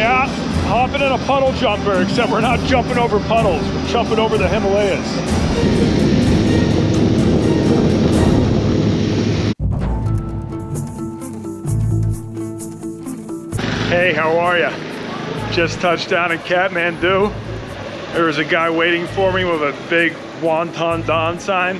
Yeah, hopping in a puddle jumper, except we're not jumping over puddles, we're jumping over the Himalayas. Hey, how are ya? Just touched down in Kathmandu. There was a guy waiting for me with a big Wonton Don sign.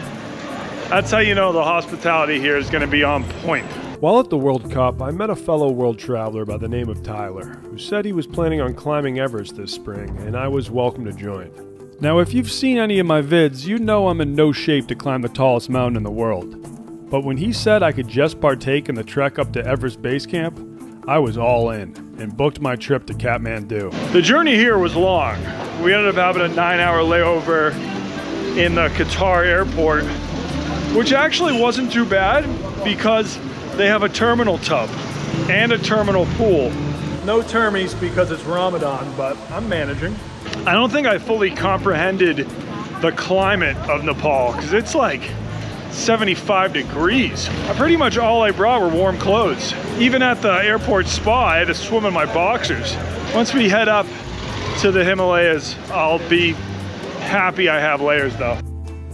That's how you know the hospitality here is gonna be on point. While at the World Cup, I met a fellow world traveler by the name of Tyler, who said he was planning on climbing Everest this spring, and I was welcome to join. Now, if you've seen any of my vids, you know I'm in no shape to climb the tallest mountain in the world. But when he said I could just partake in the trek up to Everest Base Camp, I was all in and booked my trip to Kathmandu. The journey here was long. We ended up having a 9-hour layover in the Qatar airport, which actually wasn't too bad because they have a terminal tub and a terminal pool. No termies because it's Ramadan, but I'm managing. I don't think I fully comprehended the climate of Nepal because it's like 75 degrees. Pretty much all I brought were warm clothes. Even at the airport spa, I had to swim in my boxers. Once we head up to the Himalayas, I'll be happy I have layers though.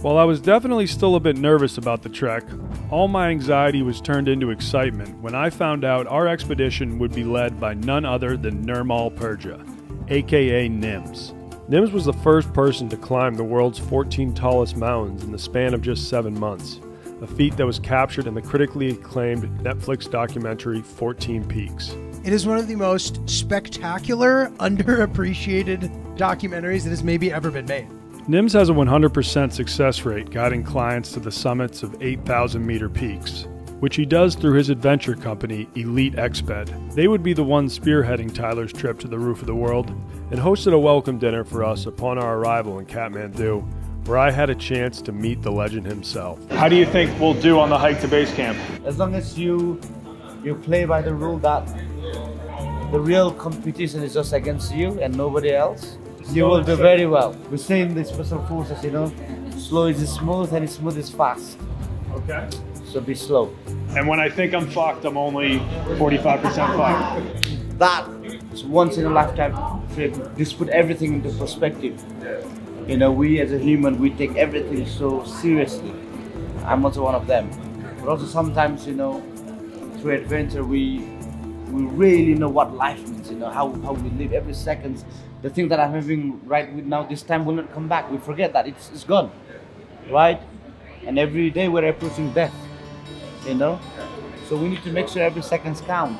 While I was definitely still a bit nervous about the trek, all my anxiety was turned into excitement when I found out our expedition would be led by none other than Nirmal Purja, aka Nims. Nims was the first person to climb the world's 14 tallest mountains in the span of just 7 months, a feat that was captured in the critically acclaimed Netflix documentary 14 Peaks. It is one of the most spectacular, underappreciated documentaries that has maybe ever been made. Nims has a 100% success rate guiding clients to the summits of 8,000-meter peaks, which he does through his adventure company, Elite Exped. They would be the ones spearheading Tyler's trip to the roof of the world and hosted a welcome dinner for us upon our arrival in Kathmandu, where I had a chance to meet the legend himself. How do you think we'll do on the hike to base camp? As long as you play by the rule that the real competition is just against you and nobody else, you will do very well. We say in the special forces, you know, slow is smooth and smooth is fast. Okay. So be slow. And when I think I'm fucked, I'm only 45% fucked. That is once in a lifetime trip. Just put everything into perspective. You know, we as a human, we take everything so seriously. I'm also one of them. But also sometimes, you know, through adventure, we really know what life means, you know, how we live every second. The thing that I'm having right now, this time will not come back. We forget that, it's gone, right? And every day we're approaching death, you know? So we need to make sure every second's count.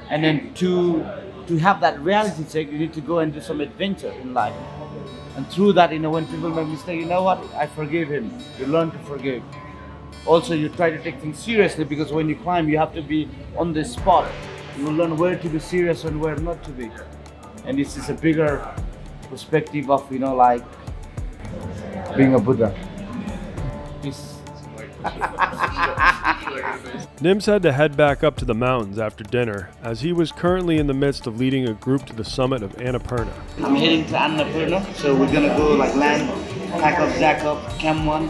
And then to have that reality check, you need to go and do some adventure in life. And through that, you know, when people make mistakes, you know what? I forgive him. You learn to forgive. Also, you try to take things seriously because when you climb, you have to be on the spot. You will learn where to be serious and where not to be. And this is a bigger perspective of, you know, like being a Buddha. Peace. Nims had to head back up to the mountains after dinner, as he was currently in the midst of leading a group to the summit of Annapurna. I'm heading to Annapurna, so we're gonna go like land, pack up, jack up, Camp 1,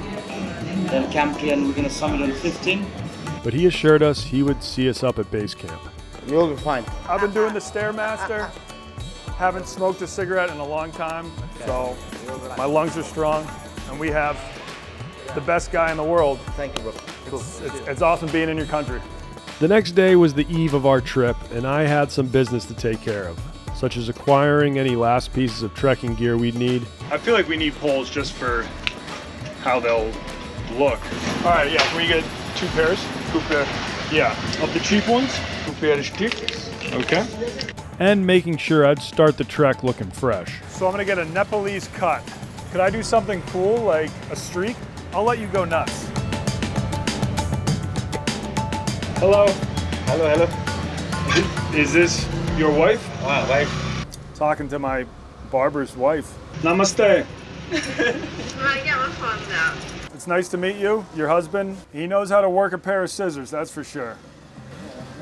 then Camp 2, and we're gonna summit on 15. But he assured us he would see us up at base camp. You'll be fine. I've been doing the Stairmaster. Haven't smoked a cigarette in a long time, so my lungs are strong, and we have the best guy in the world. Thank you, bro. Cool. It's awesome being in your country. The next day was the eve of our trip, and I had some business to take care of, such as acquiring any last pieces of trekking gear we'd need. I feel like we need poles just for how they'll look. All right, yeah, can we get 2 pairs? 2 pairs. Yeah, of the cheap ones. 2 pairs sticks. Okay. And making sure I'd start the trek looking fresh. So I'm gonna get a Nepalese cut. Could I do something cool, like a streak? I'll let you go nuts. Hello. Hello, hello. Is this your wife? Ah, wife. Talking to my barber's wife. Namaste. It's nice to meet you. Your husband, he knows how to work a pair of scissors, that's for sure.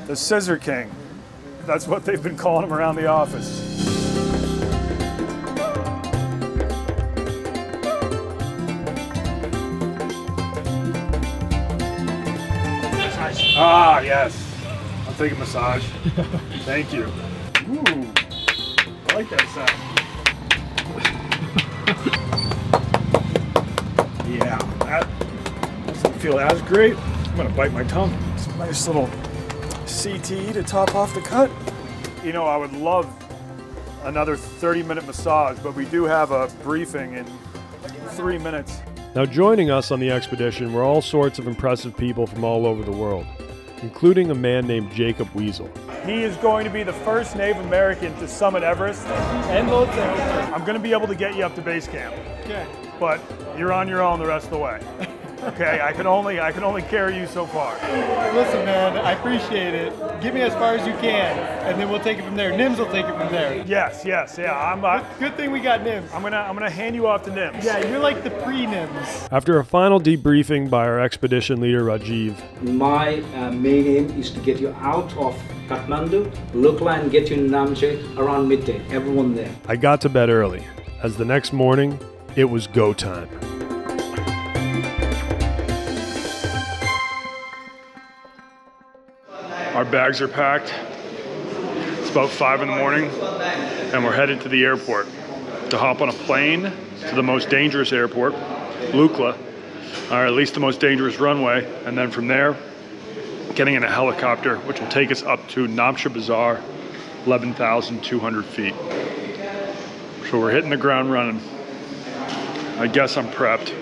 The Scissor King. That's what they've been calling him around the office. Ah, yes. I'll take a massage. Thank you. Ooh. like that sound. Yeah, that doesn't feel as great. I'm gonna bite my tongue. It's a nice little CT to top off the cut. You know, I would love another 30-minute massage, but we do have a briefing in 3 minutes. Now joining us on the expedition were all sorts of impressive people from all over the world, including a man named Jacob Weasel. He is going to be the first Native American to summit Everest. And I'm going to be able to get you up to base camp. Okay. But you're on your own the rest of the way. Okay, I can only carry you so far. Listen, man, I appreciate it. Get me as far as you can, and then we'll take it from there. Nims will take it from there. Yes, yeah. Good thing we got Nims. I'm gonna hand you off to Nims. Yeah, you're like the pre-Nims. After a final debriefing by our expedition leader Rajiv, my main aim is to get you out of Kathmandu, Lukla, and get you in Namche around midday. Everyone there. I got to bed early, as the next morning, it was go time. Our bags are packed. It's about 5 in the morning, and we're headed to the airport to hop on a plane to the most dangerous airport, Lukla, or at least the most dangerous runway, and then from there, getting in a helicopter, which will take us up to Namche Bazaar, 11,200 feet. So we're hitting the ground running. I guess I'm prepped.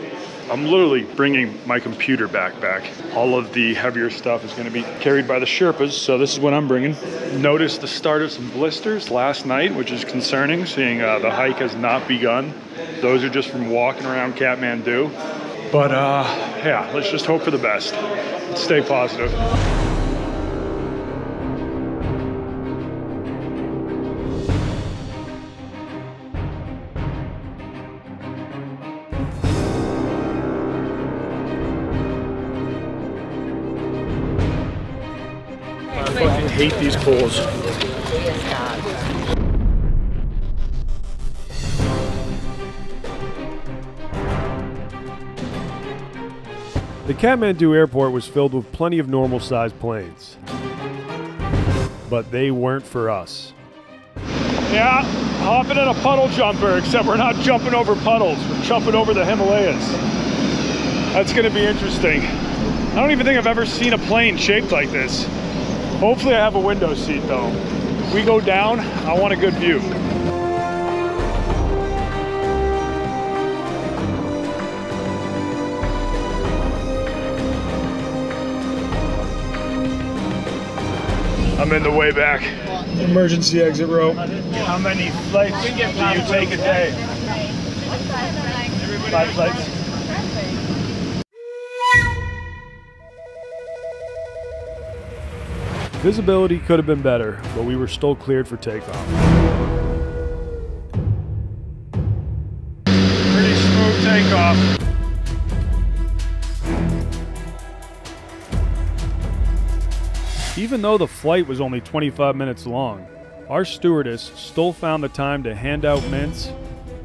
I'm literally bringing my computer backpack. All of the heavier stuff is going to be carried by the Sherpas, so this is what I'm bringing. Noticed the start of some blisters last night, which is concerning, seeing the hike has not begun. Those are just from walking around Kathmandu. But yeah, let's just hope for the best. Let's stay positive. I fucking hate these poles. The Kathmandu Airport was filled with plenty of normal-sized planes. But they weren't for us. Yeah, hopping in a puddle jumper, except we're not jumping over puddles. We're jumping over the Himalayas. That's gonna be interesting. I don't even think I've ever seen a plane shaped like this. Hopefully I have a window seat though. If we go down, I want a good view. I'm in the way back. Emergency exit row. How many flights do you take a day? 5 flights. Visibility could have been better, but we were still cleared for takeoff. Pretty smooth takeoff. Even though the flight was only 25 minutes long, our stewardess still found the time to hand out mints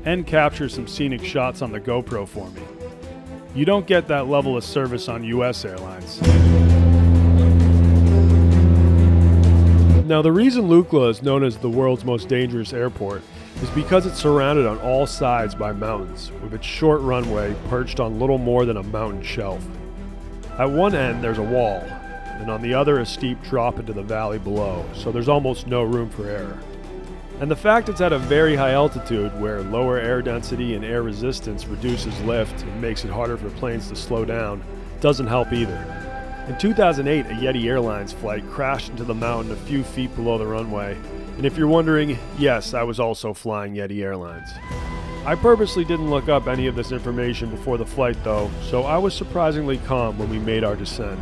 and capture some scenic shots on the GoPro for me. You don't get that level of service on US airlines. Now, the reason Lukla is known as the world's most dangerous airport is because it's surrounded on all sides by mountains, with its short runway perched on little more than a mountain shelf. At one end, there's a wall, and on the other, a steep drop into the valley below, so there's almost no room for error. And the fact it's at a very high altitude, where lower air density and air resistance reduces lift and makes it harder for planes to slow down, doesn't help either. In 2008, a Yeti Airlines flight crashed into the mountain a few feet below the runway, and if you're wondering, yes, I was also flying Yeti Airlines. I purposely didn't look up any of this information before the flight though, so I was surprisingly calm when we made our descent.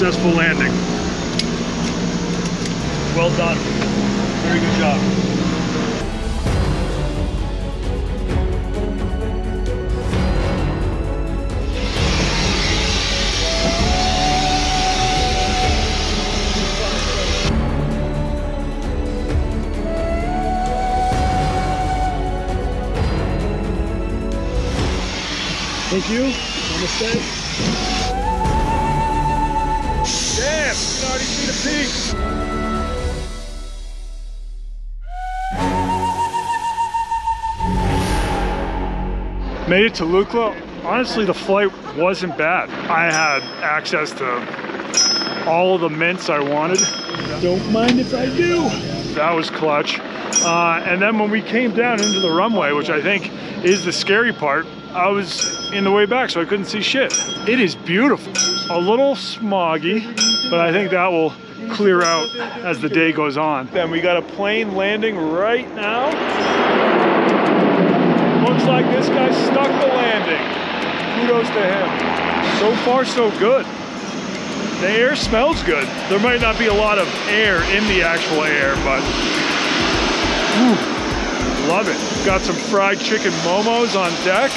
Successful landing. Well done. Very good job. Thank you. Namaste. Damn, you can already see the peaks. Made it to Lukla. Honestly, the flight wasn't bad. I had access to all of the mints I wanted. Don't mind if I do. That was clutch. And then when we came down into the runway, which I think is the scary part, I was in the way back, so I couldn't see shit. It is beautiful. A little smoggy, but I think that will clear out as the day goes on. Then we got a plane landing right now. Looks like this guy stuck the landing. Kudos to him. So far, so good. The air smells good. There might not be a lot of air in the actual air, but whew, love it. Got some fried chicken momos on deck.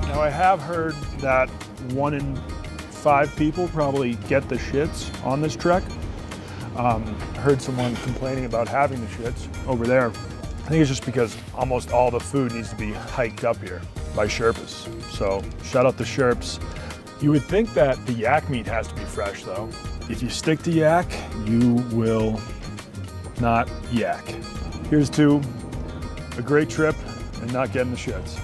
Now I have heard that 1 in 5 people probably get the shits on this trek. Heard someone complaining about having the shits over there. I think it's just because almost all the food needs to be hiked up here by Sherpas. So shout out the Sherps. You would think that the yak meat has to be fresh though. If you stick to yak, you will not yak. Here's to a great trip and not getting the shits.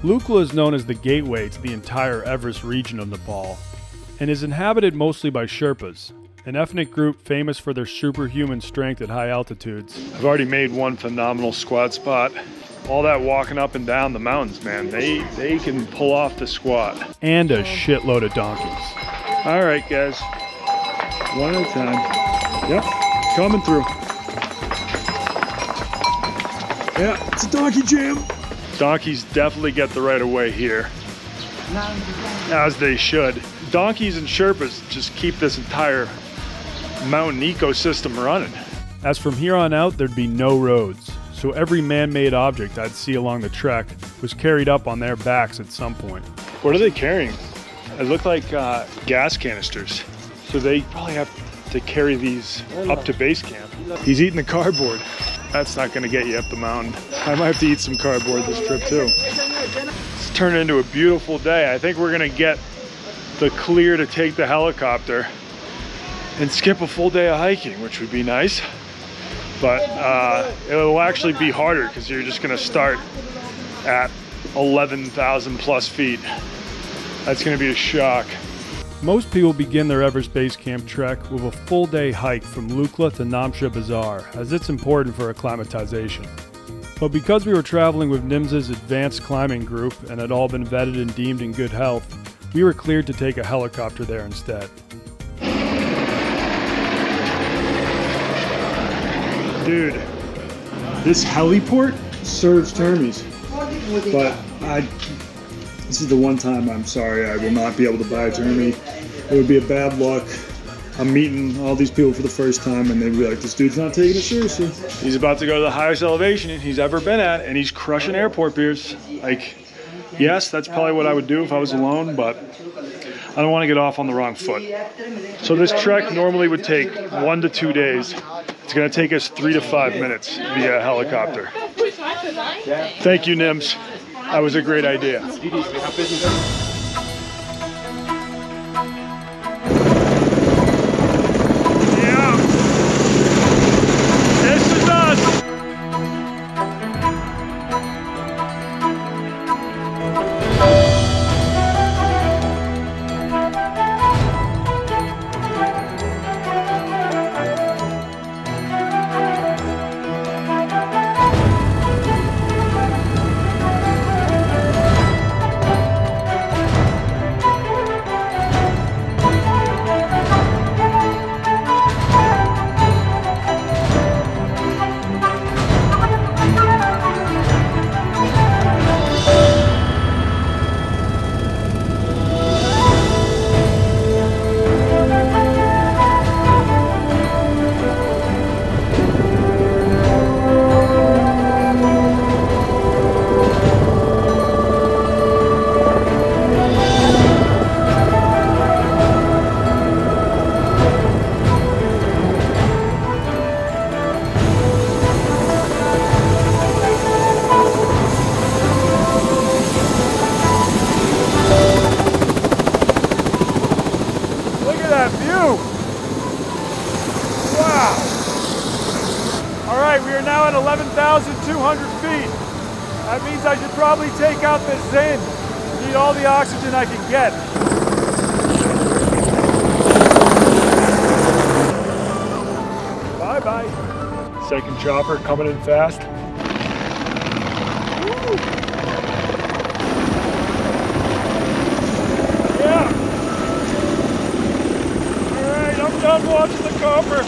Lukla is known as the gateway to the entire Everest region of Nepal and is inhabited mostly by Sherpas, an ethnic group famous for their superhuman strength at high altitudes. I've already made one phenomenal squat spot. All that walking up and down the mountains, man, they can pull off the squat. And a shitload of donkeys. All right, guys, one at a time. Yep, coming through. Yeah, it's a donkey jam. Donkeys definitely get the right of way here, as they should. Donkeys and Sherpas just keep this entire mountain ecosystem running. As from here on out, there'd be no roads, so every man-made object I'd see along the trek was carried up on their backs at some point. What are they carrying? It looked like gas canisters. So they probably have to carry these up to base camp. He's eating the cardboard. That's not gonna get you up the mountain. I might have to eat some cardboard this trip too. It's turned into a beautiful day. I think we're gonna get the clear to take the helicopter and skip a full day of hiking, which would be nice. But it will actually be harder because you're just gonna start at 11,000 plus feet. That's gonna be a shock. Most people begin their Everest Base Camp Trek with a full day hike from Lukla to Namche Bazaar, as it's important for acclimatization. But because we were traveling with Nims's advanced climbing group and had all been vetted and deemed in good health, we were cleared to take a helicopter there instead. Dude, this heliport serves termies, but this is the one time I'm sorry I will not be able to buy a termie. It would be a bad luck. I'm meeting all these people for the first time and they'd be like, this dude's not taking it seriously. He's about to go to the highest elevation he's ever been at and he's crushing airport beers. Like, yes, that's probably what I would do if I was alone, but I don't want to get off on the wrong foot. So this trek normally would take 1 to 2 days. It's going to take us 3 to 5 minutes via helicopter. Thank you, Nims. That was a great idea. Yeah. This is us. that view. Wow. All right, we are now at 11,200 feet. That means I should probably take out this Zen. Need all the oxygen I can get. Bye-bye. Second chopper coming in fast. Woo. Yeah. All right, I'm done watching the copper.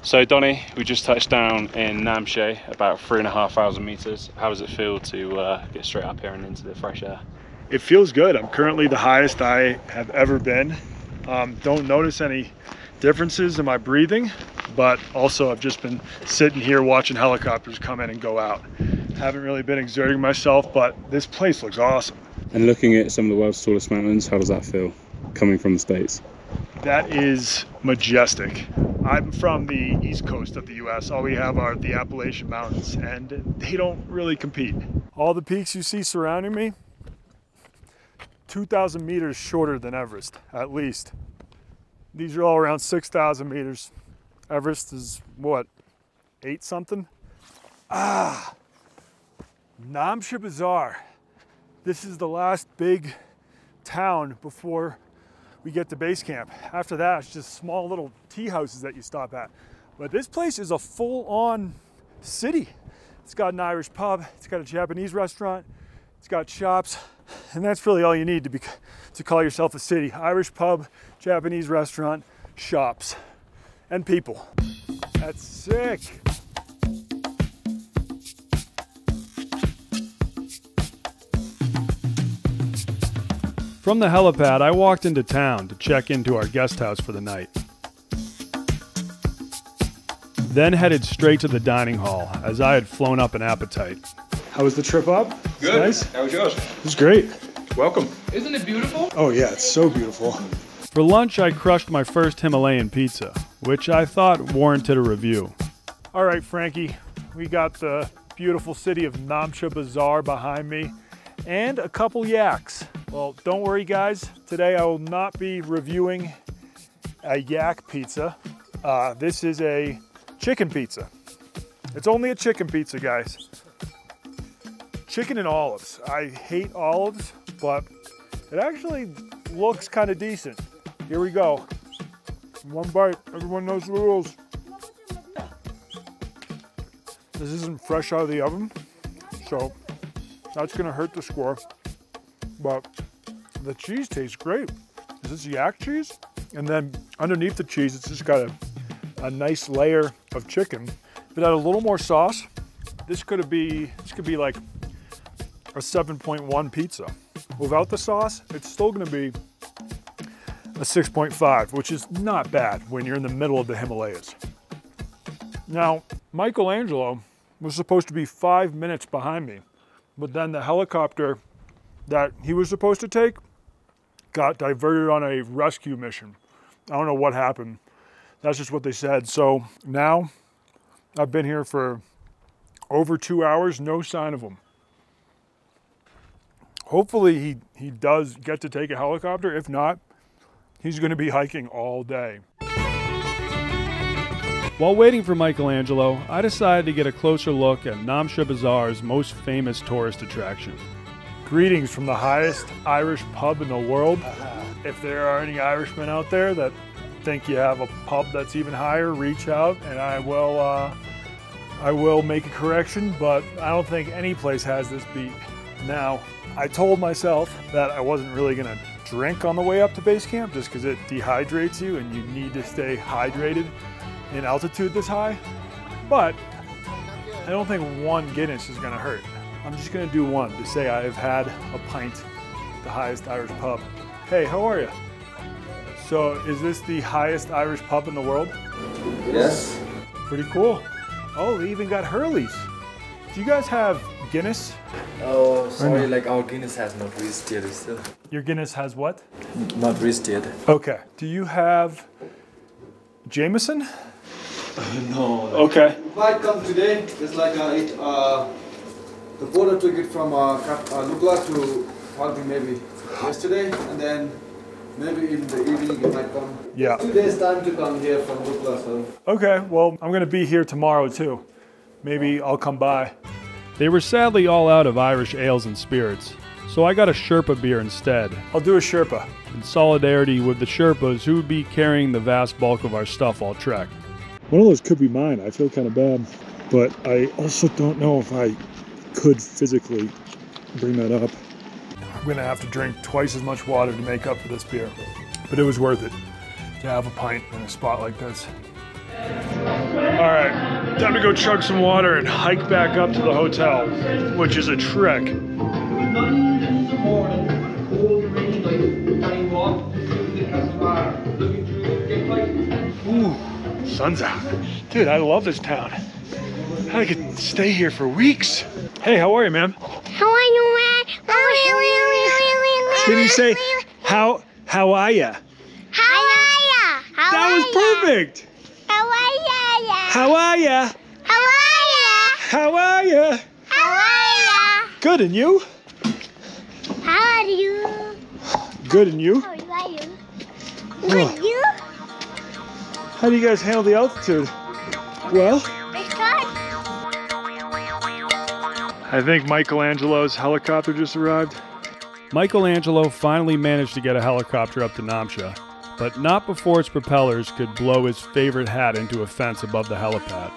So Donnie, we just touched down in Namche, about 3,500 meters. How does it feel to get straight up here and into the fresh air? It feels good. I'm currently the highest I have ever been. Don't notice any differences in my breathing, but also I've just been sitting here watching helicopters come in and go out. Haven't really been exerting myself, but this place looks awesome. And looking at some of the world's tallest mountains, how does that feel coming from the States? That is majestic. I'm from the east coast of the US. All we have are the Appalachian Mountains, and they don't really compete. All the peaks you see surrounding me, 2,000 meters shorter than Everest, at least. These are all around 6,000 meters. Everest is what, 8 something? Ah, Namche Bazaar. This is the last big town before we get to base camp. After that, it's just small little tea houses that you stop at. But this place is a full-on city. It's got an Irish pub, it's got a Japanese restaurant, it's got shops, and that's really all you need to call yourself a city. Irish pub, Japanese restaurant, shops, and people. That's sick. From the helipad, I walked into town to check into our guest house for the night. Then headed straight to the dining hall, as I had flown up an appetite. How was the trip up? Good. Nice? How was yours? It was great. Welcome. Isn't it beautiful? Oh yeah, it's so beautiful. For lunch, I crushed my first Himalayan pizza, which I thought warranted a review. All right, Frankie, we got the beautiful city of Namche Bazaar behind me and a couple yaks. Well, don't worry guys, today I will not be reviewing a yak pizza. This is a chicken pizza. It's only a chicken pizza, guys. Chicken and olives. I hate olives, but it actually looks kind of decent. Here we go. One bite, everyone knows the rules. This isn't fresh out of the oven, so that's gonna hurt the score. But the cheese tastes great. Is this yak cheese? And then underneath the cheese, it's just got a nice layer of chicken. If it had a little more sauce, this could be like a 7.1 pizza. Without the sauce, it's still gonna be a 6.5, which is not bad when you're in the middle of the Himalayas. Now, Michelangelo was supposed to be 5 minutes behind me, but then the helicopter that he was supposed to take got diverted on a rescue mission. I don't know what happened. That's just what they said. So now I've been here for over 2 hours, no sign of him. Hopefully he does get to take a helicopter. If not, he's gonna be hiking all day. While waiting for Michelangelo, I decided to get a closer look at Namche Bazaar's most famous tourist attraction. Greetings from the highest Irish pub in the world. If there are any Irishmen out there that think you have a pub that's even higher, reach out and I will make a correction, but I don't think any place has this beat. Now, I told myself that I wasn't really gonna drink on the way up to base camp just because it dehydrates you and you need to stay hydrated in altitude this high, but I don't think one Guinness is gonna hurt. I'm just gonna do one to say I've had a pint at the highest Irish pub. Hey, how are you? So is this the highest Irish pub in the world? Yes. Pretty cool. Oh, they even got Hurleys. Do you guys have Guinness? Oh, sorry, like our Guinness has not reached yet still. Your Guinness has what? Not reached yet. Okay. Do you have Jameson? No. Okay. Flight come today. It's like the border ticket from Lukla to Palpi maybe yesterday, and then Maybe in the evening you might come. Yeah. 2 days time to come here from Lukla, so. Okay, well, I'm gonna be here tomorrow too. Maybe I'll come by. They were sadly all out of Irish ales and spirits, so I got a Sherpa beer instead, I'll do a Sherpa. in solidarity with the Sherpas who would be carrying the vast bulk of our stuff all trek. One of those could be mine. I feel kind of bad, but I also don't know if I could physically bring that up. I'm gonna have to drink twice as much water to make up for this beer, but it was worth it to have a pint in a spot like this. All right, time to go chug some water and hike back up to the hotel, which is a trek. Ooh, sun's out. Dude, I love this town. I could stay here for weeks. Hey, how are you, ma'am? How are you, man? Can you say, how are ya? How are ya? That was perfect. How are ya? How are ya? How are ya? How are ya? How are ya? Good, and you? How are you? Good, and you? How are you? Good, you? How do you guys handle the altitude? Well, I think Michelangelo's helicopter just arrived. Michelangelo finally managed to get a helicopter up to Namche, but not before its propellers could blow his favorite hat into a fence above the helipad.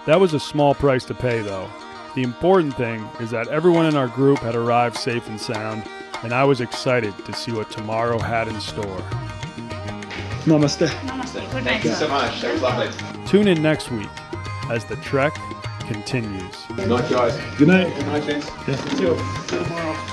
That was a small price to pay, though. The important thing is that everyone in our group had arrived safe and sound, and I was excited to see what tomorrow had in store. Namaste. Thank you so much. That was lovely. Tune in next week as the trek continues. Good night, guys. Good night. Good night, gents. Yeah. See you tomorrow.